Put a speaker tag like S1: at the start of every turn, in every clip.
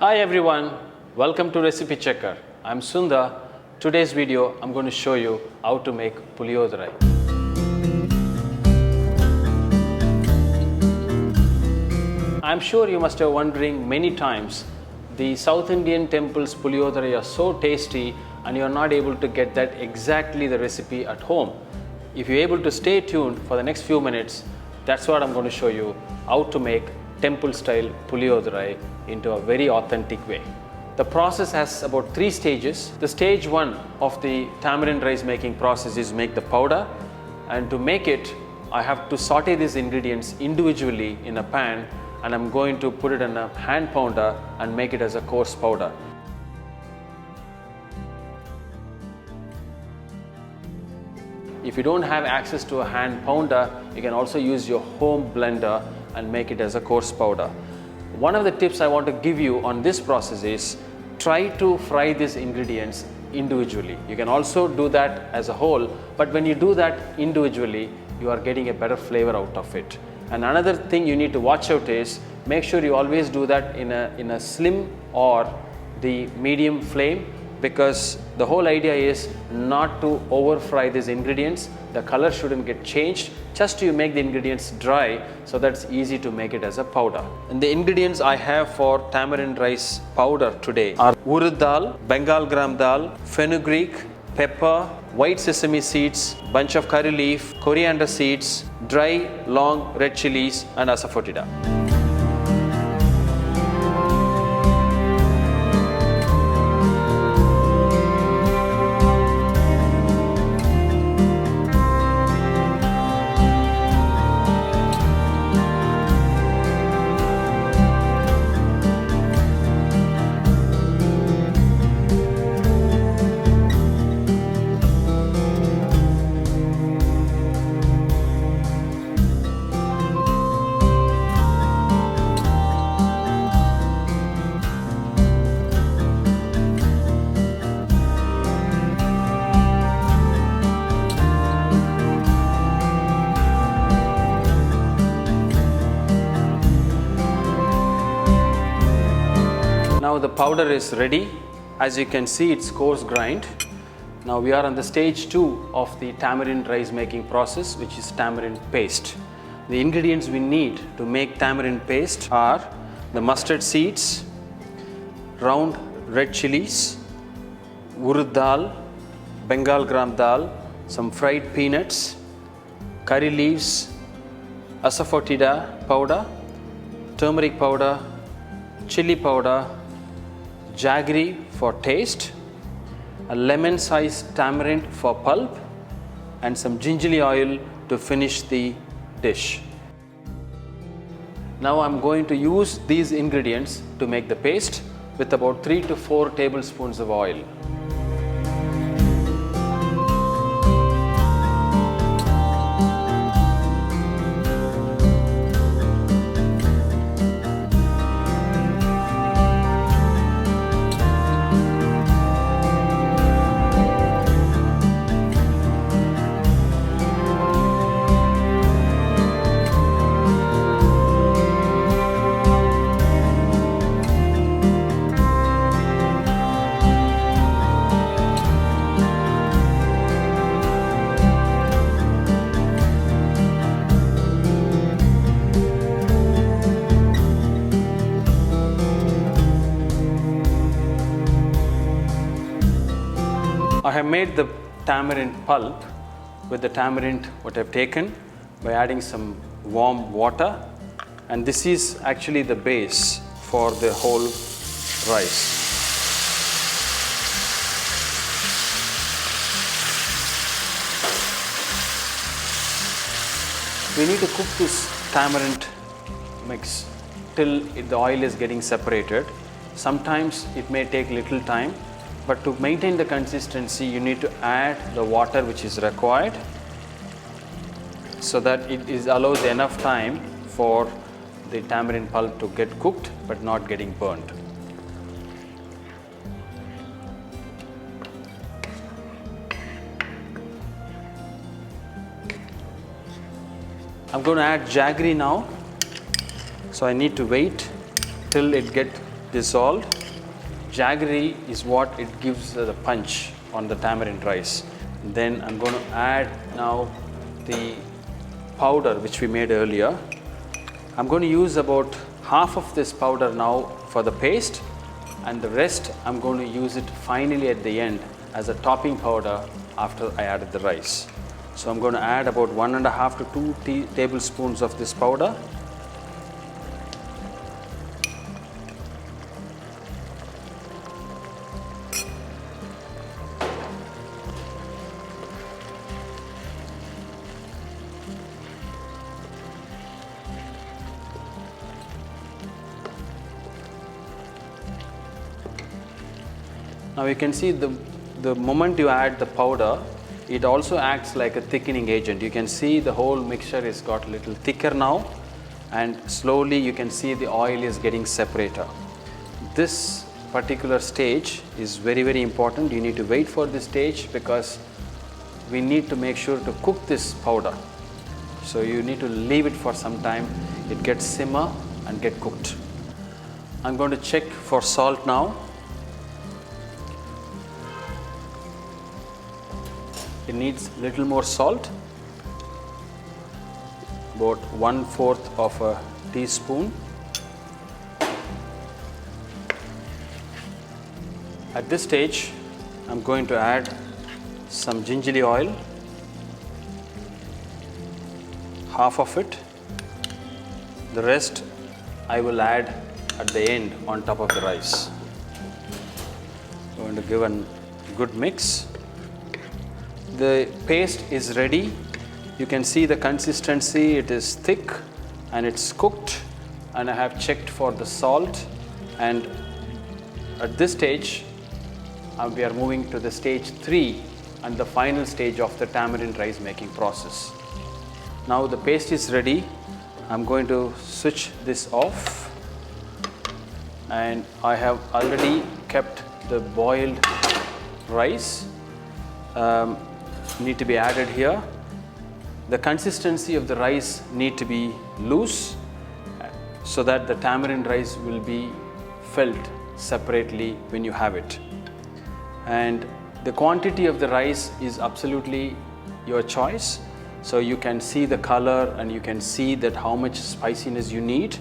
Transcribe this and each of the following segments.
S1: Hi everyone, welcome to Recipe Checker. I'm Sundar. Today's video I'm going to show you how to make puliodarai. I'm sure you must have wondering many times, the South Indian temples puliodarai are so tasty and you're not able to get that exactly the recipe at home. If you're able to stay tuned for the next few minutes, that's what I'm going to show you, how to make temple style puliodarai into a very authentic way. The process has about 3 stages. The stage 1 of the tamarind rice making process is make the powder, and to make it I have to saute these ingredients individually in a pan, and I'm going to put it in a hand pounder and make it as a coarse powder. If you don't have access to a hand pounder, you can also use your home blender and make it as a coarse powder. One of the tips I want to give you on this process is try to fry these ingredients individually. You can also do that as a whole, but when you do that individually, you are getting a better flavor out of it. And another thing you need to watch out is make sure you always do that in a slim or the medium flame, because the whole idea is not to over fry these ingredients. The color shouldn't get changed, just to make the ingredients dry so that's easy to make it as a powder. And the ingredients I have for tamarind rice powder today are urad dal, Bengal gram dal, fenugreek, pepper, white sesame seeds, bunch of curry leaf, coriander seeds, dry long red chilies and asafoetida. Now the powder is ready. As you can see, it's coarse grind. Now we are on the stage 2 of the tamarind rice making process, which is tamarind paste. The ingredients we need to make tamarind paste are the mustard seeds, round red chilies, urad dal, Bengal gram dal, some fried peanuts, curry leaves, asafoetida powder, turmeric powder, chili powder, jaggery for taste, a lemon-sized tamarind for pulp, and some gingerly oil to finish the dish. Now I'm going to use these ingredients to make the paste with about 3 to 4 tablespoons of oil. I have made the tamarind pulp with the tamarind what I've taken by adding some warm water, and this is actually the base for the whole rice. We need to cook this tamarind mix till the oil is getting separated. Sometimes it may take little time, but to maintain the consistency you need to add the water which is required so that it allows enough time for the tamarind pulp to get cooked but not getting burnt. I'm going to add jaggery now. So I need to wait till it get dissolved. Jaggery is what it gives the punch on the tamarind rice. Then I'm going to add now the powder which we made earlier. I'm going to use about half of this powder now for the paste, and the rest I'm going to use it finally at the end as a topping powder after I added the rice. So I'm going to add about 1.5 to 2 tablespoons of this powder. Now you can see the moment you add the powder, it also acts like a thickening agent. You can see the whole mixture is got a little thicker now, and slowly you can see the oil is getting separated. This particular stage is very, very important. You need to wait for this stage because we need to make sure to cook this powder. So you need to leave it for some time. It gets simmer and get cooked. I'm going to check for salt now. It needs a little more salt, about 1/4 of a teaspoon. At this stage, I'm going to add some gingerly oil, half of it. The rest I will add at the end on top of the rice. I'm going to give a good mix. The paste is ready. You can see the consistency, it is thick and it's cooked, and I have checked for the salt, and at this stage we are moving to the stage 3 and the final stage of the tamarind rice making process. Now the paste is ready. I'm going to switch this off, and I have already kept the boiled rice. Need to be added here. The consistency of the rice need to be loose so that the tamarind rice will be felt separately when you have it. And the quantity of the rice is absolutely your choice. So you can see the color and you can see that how much spiciness you need.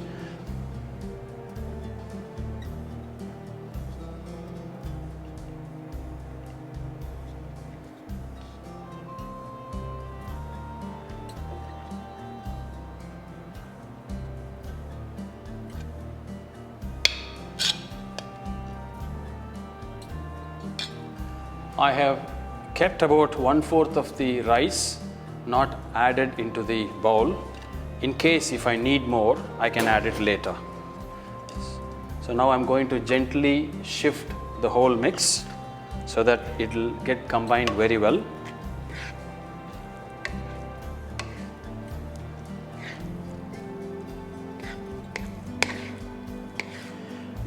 S1: I have kept about 1/4 of the rice not added into the bowl. In case if I need more, I can add it later. So now I'm going to gently shift the whole mix so that it will get combined very well.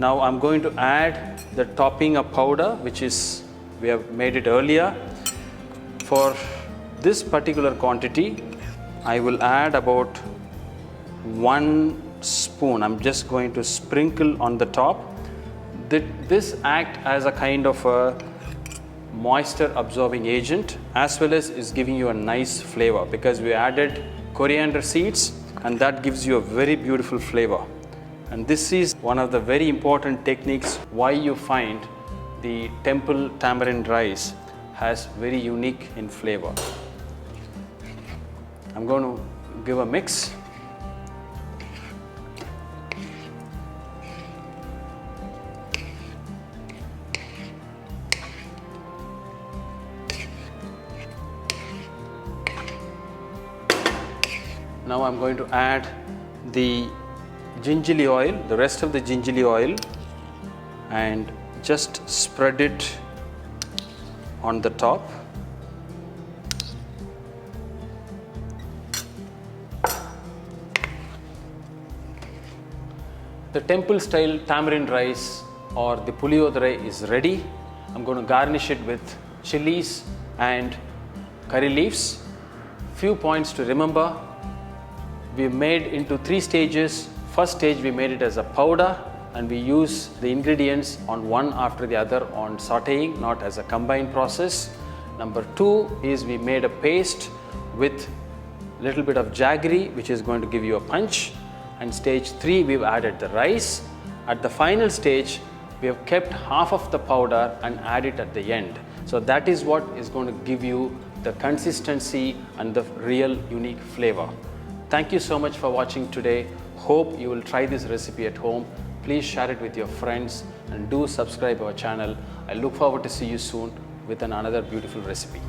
S1: Now I'm going to add the topping of powder, which is we have made it earlier. For this particular quantity, I will add about 1 spoon. I'm just going to sprinkle on the top. This acts as a kind of a moisture absorbing agent, as well as is giving you a nice flavor, because we added coriander seeds and that gives you a very beautiful flavor. And this is one of the very important techniques why you find the temple tamarind rice has very unique in flavor. I'm going to give a mix. Now I'm going to add the gingerly oil, the rest of the gingerly oil, and just spread it on the top. The temple style tamarind rice or the puliyodare is ready. I'm going to garnish it with chilies and curry leaves. Few points to remember. We made into 3 stages. First stage we made it as a powder. and we use the ingredients on one after the other on sauteing, not as a combined process. Number 2 is we made a paste with little bit of jaggery, which is going to give you a punch. And stage 3, we've added the rice. At the final stage, we have kept half of the powder and add it at the end. So that is what is going to give you the consistency and the real unique flavor. Thank you so much for watching today. Hope you will try this recipe at home. Please share it with your friends and do subscribe our channel. I look forward to see you soon with another beautiful recipe.